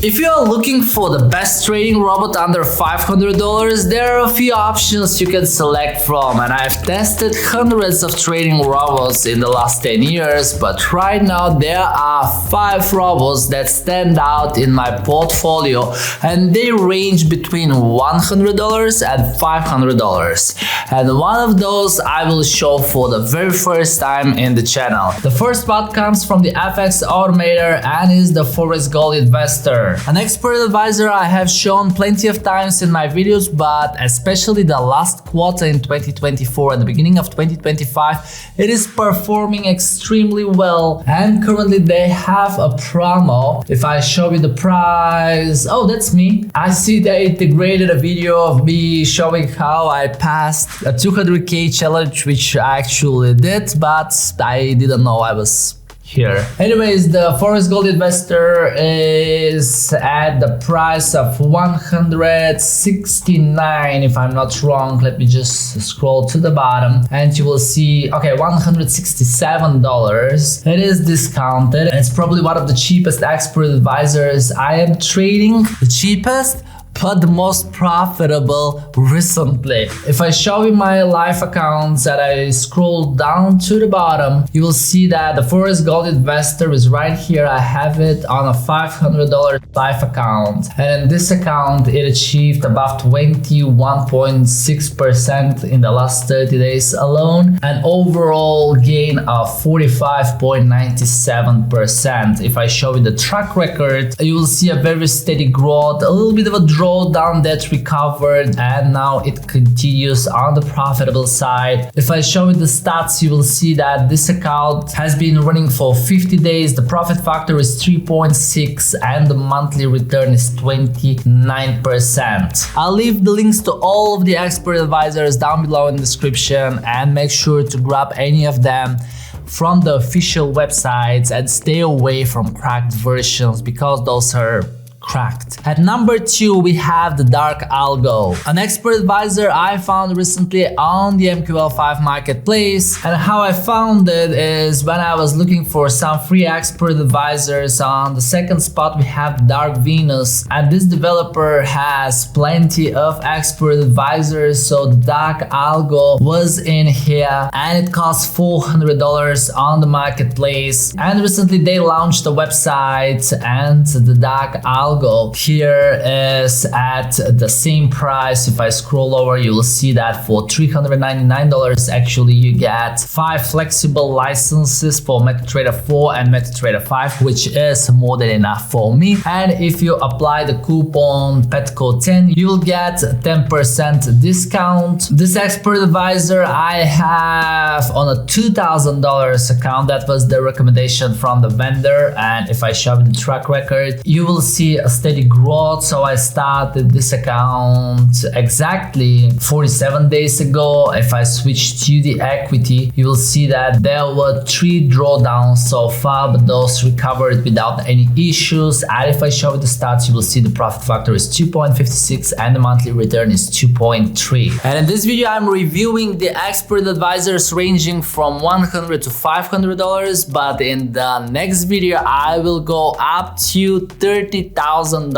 If you are looking for the best trading robot under $500, there are a few options you can select from, and I've tested hundreds of trading robots in the last 10 years, but right now there are 5 robots that stand out in my portfolio, and they range between $100 and $500. And one of those I will show for the very first time in the channel. The first spot comes from the FX Automator and is the Forest Gold Investor. An expert advisor I have shown plenty of times in my videos, but especially the last quarter in 2024 and the beginning of 2025, it is performing extremely well, and currently they have a promo. If I show you the price, oh, that's me. I see they integrated a video of me showing how I passed a 200k challenge, which I actually did, but I didn't know I was here. Anyways, the Forest Gold Investor is at the price of $169, if I'm not wrong. Let me just scroll to the bottom and you will see, okay, $167. It is discounted. It's probably one of the cheapest expert advisors I am trading. The cheapest, but the most profitable recently. If I show you my live accounts and I scroll down to the bottom, you will see that the Forest Gold Investor is right here. I have it on a $500 live account, and in this account it achieved above 21.6% in the last 30 days alone, an overall gain of 45.97%. If I show you the track record, you will see a very steady growth, a little bit of a drawdown that recovered, and now it continues on the profitable side. If I show you the stats, you will see that this account has been running for 50 days. The profit factor is 3.6 and the monthly return is 29%. I'll leave the links to all of the expert advisors down below in the description, and make sure to grab any of them from the official websites and stay away from cracked versions, because those are cracked. At number 2, we have the Dark Algo, an expert advisor I found recently on the MQL5 marketplace. And how I found it is when I was looking for some free expert advisors. On the second spot we have Dark Venus, and this developer has plenty of expert advisors, so the Dark Algo was in here and it costs $400 on the marketplace. And recently they launched a website, and the Dark Algo here is at the same price. If I scroll over, you will see that for $399 actually you get 5 flexible licenses for MetaTrader 4 and MetaTrader 5, which is more than enough for me. And if you apply the coupon Petko 10, you will get 10% discount. This expert advisor I have on a $2,000 account. That was the recommendation from the vendor, and if I show the track record, you will see a steady growth. So I started this account exactly 47 days ago. If I switch to the equity, you will see that there were 3 drawdowns so far, but those recovered without any issues. And if I show you the stats, you will see the profit factor is 2.56 and the monthly return is 2.3. And in this video I'm reviewing the expert advisors ranging from $100 to $500, but in the next video I will go up to $30,000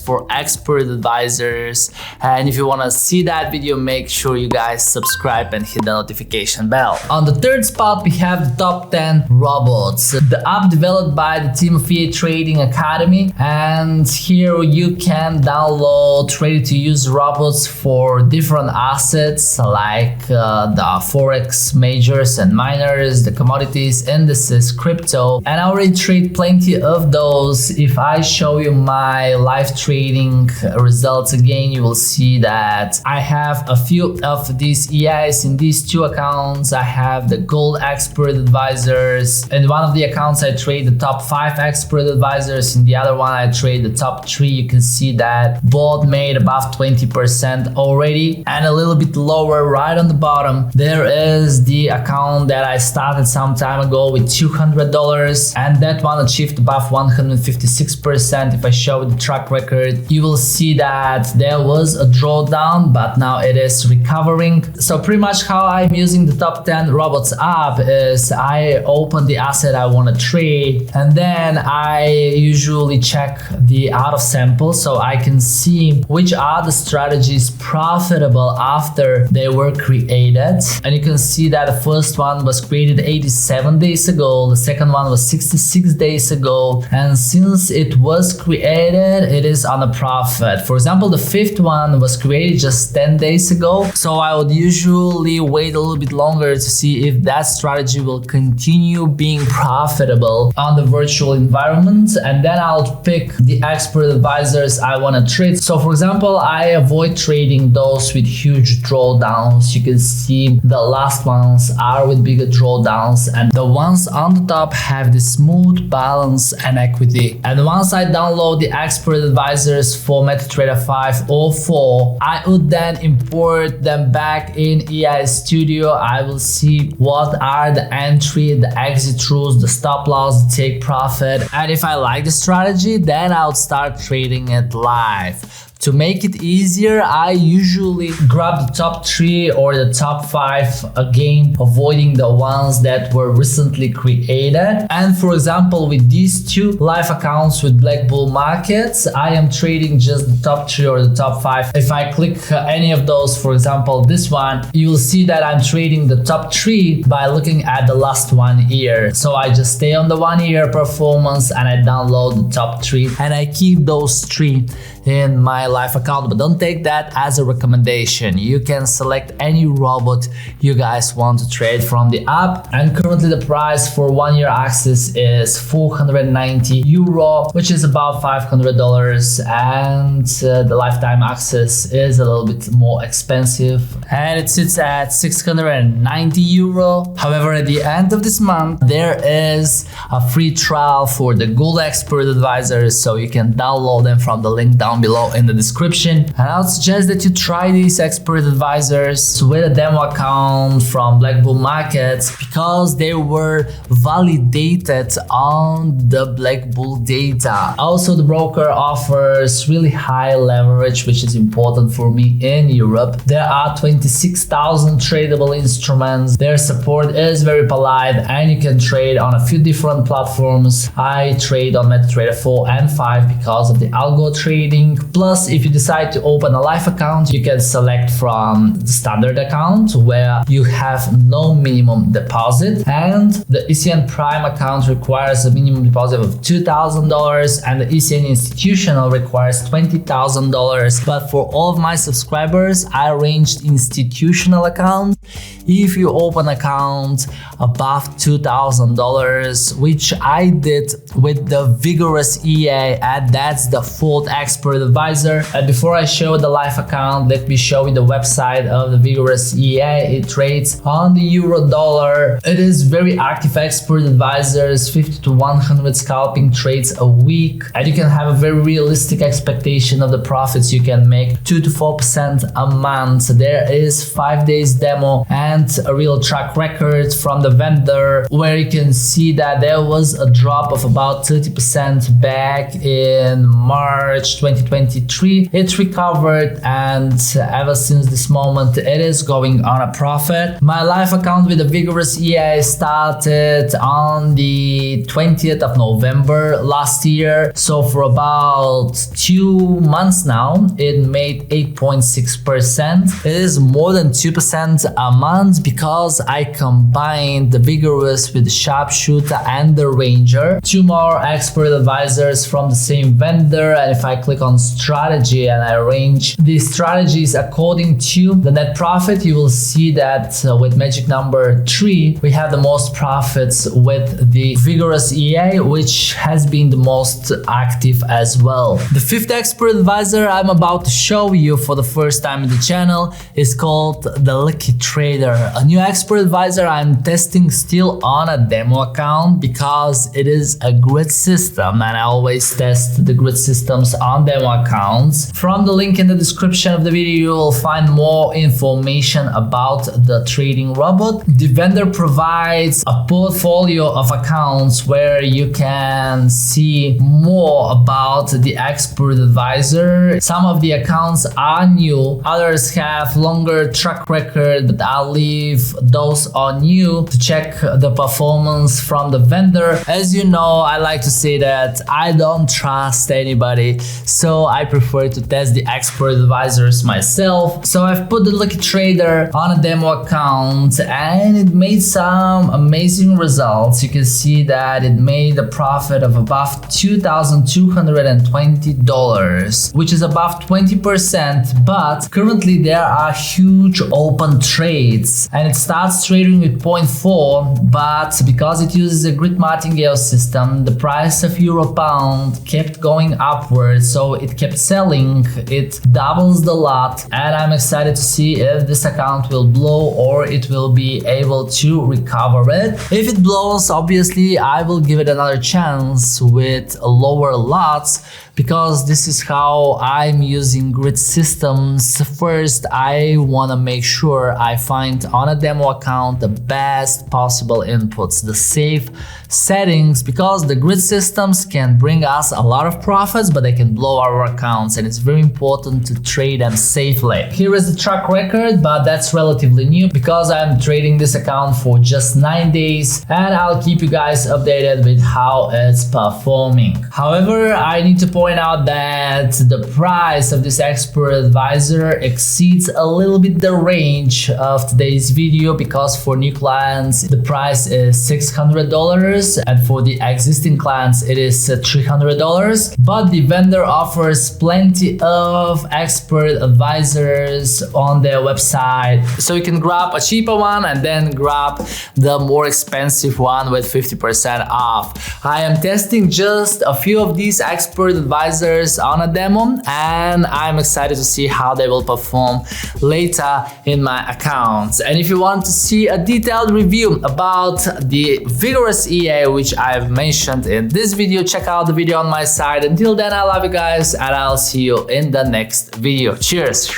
for expert advisors. And if you want to see that video, make sure you guys subscribe and hit the notification bell. On the third spot we have the top 10 robots, the app developed by the team of EA Trading Academy, and here you can download ready to use robots for different assets like the forex majors and miners, the commodities, indices, crypto, and I already trade plenty of those. If I show you my live trading results again, you will see that I have a few of these EIs in these 2 accounts. I have the gold expert advisors. In one of the accounts I trade the top 5 expert advisors, in the other one I trade the top 3. You can see that both made above 20% already, and a little bit lower right on the bottom there is the account that I started some time ago with $200, and that one achieved above 156%. If I show the track record, you will see that there was a drawdown, but now it is recovering. So pretty much how I'm using the top 10 robots app is I open the asset I want to trade, and then I usually check the out of sample so I can see which are the strategies profitable after they were created. And you can see that the first one was created 87 days ago, the second one was 66 days ago, and since it was created, it is on a profit. For example, the fifth one was created just 10 days ago, so I would usually wait a little bit longer to see if that strategy will continue being profitable on the virtual environment, and then I'll pick the expert advisors I want to trade. So for example, I avoid trading those with huge drawdowns. You can see the last ones are with bigger drawdowns, and the ones on the top have the smooth balance and equity. And once I download the expert advisors for MetaTrader 5 or 4, I would then import them back in AI Studio. I will see what are the entry, the exit rules, the stop loss, the take profit, and if I like the strategy, then I'll start trading it live. To make it easier, I usually grab the top 3 or the top 5, again avoiding the ones that were recently created. And for example, with these 2 live accounts with Black Bull Markets, I am trading just the top 3 or the top 5. If I click any of those, for example this one, you will see that I'm trading the top 3 by looking at the last 1 year. So I just stay on the 1 year performance and I download the top 3 and I keep those 3 in my live account, but don't take that as a recommendation. You can select any robot you guys want to trade from the app, and currently the price for 1 year access is 490 euro, which is about $500, and the lifetime access is a little bit more expensive and it sits at 690 euro. However, at the end of this month there is a free trial for the Gold Expert Advisors, so you can download them from the link down below in the description. And I would suggest that you try these expert advisors with a demo account from Black Bull Markets because they were validated on the Black Bull data. Also, the broker offers really high leverage, which is important for me in Europe. There are 26,000 tradable instruments. Their support is very polite and you can trade on a few different platforms. I trade on MetaTrader 4 and 5 because of the algo trading. Plus, if you decide to open a live account, you can select from the standard account where you have no minimum deposit, and the ECN Prime account requires a minimum deposit of $2,000 and the ECN Institutional requires $20,000. But for all of my subscribers, I arranged institutional account. If you open account above $2,000, which I did with the Vigorous EA, and that's the 4th expert advisor. And before I show the live account, let me show you the website of the Vigorous EA. It trades on the euro dollar. It is very active expert advisors, 50 to 100 scalping trades a week, and you can have a very realistic expectation of the profits you can make, 2 to 4% a month. There is 5 days demo and a real track record from the vendor where you can see that there was a drop of about 30% back in March 2023. It recovered, and ever since this moment it is going on a profit. My live account with the Vigorous EA started on the 20th of November last year, so for about 2 months now it made 8.6%. It is more than 2% a month because I combined the Vigorous with the Sharpshooter and the Ranger, 2 more expert advisors from the same vendor. And if I click on strategy and I arrange these strategies according to the net profit, you will see that with magic number 3 we have the most profits with the Vigorous EA, which has been the most active as well. The 5th expert advisor I'm about to show you for the first time in the channel is called the Lucky Trader trader, a new expert advisor I'm testing still on a demo account because it is a grid system and I always test the grid systems on demo accounts. From the link in the description of the video, you will find more information about the trading robot. The vendor provides a portfolio of accounts where you can see more about the expert advisor. Some of the accounts are new, others have longer track record, but I'll leave those on you to check the performance from the vendor. As you know, I like to say that I don't trust anybody, so I prefer to test the expert advisors myself. So I've put the Lucky Trader on a demo account and it made some amazing results. You can see that it made a profit of above $2,220, which is above 20%, but currently there are huge open trades and it starts trading with 0.4, but because it uses a grid martingale system, the price of euro pound kept going upwards, so it kept selling. It doubles the lot and I'm excited to see if this account will blow or it will be able to recover it. If it blows, obviously I will give it another chance with lower lots, because this is how I'm using grid systems. First, I want to make sure I find on a demo account the best possible inputs, the safe settings, because the grid systems can bring us a lot of profits, but they can blow our accounts, and it's very important to trade them safely. Here is the track record, but that's relatively new because I'm trading this account for just 9 days, and I'll keep you guys updated with how it's performing. However, I need to point out that the price of this expert advisor exceeds a little bit the range of today's video, because for new clients the price is $600 and for the existing clients it is $300, but the vendor offers plenty of expert advisors on their website, so you can grab a cheaper one and then grab the more expensive one with 50% off. I am testing just a few of these expert advisors on a demo and I'm excited to see how they will perform later in my accounts. And if you want to see a detailed review about the vigorous EA which I've mentioned in this video, check out the video on my side. Until then, I love you guys and I'll see you in the next video. Cheers!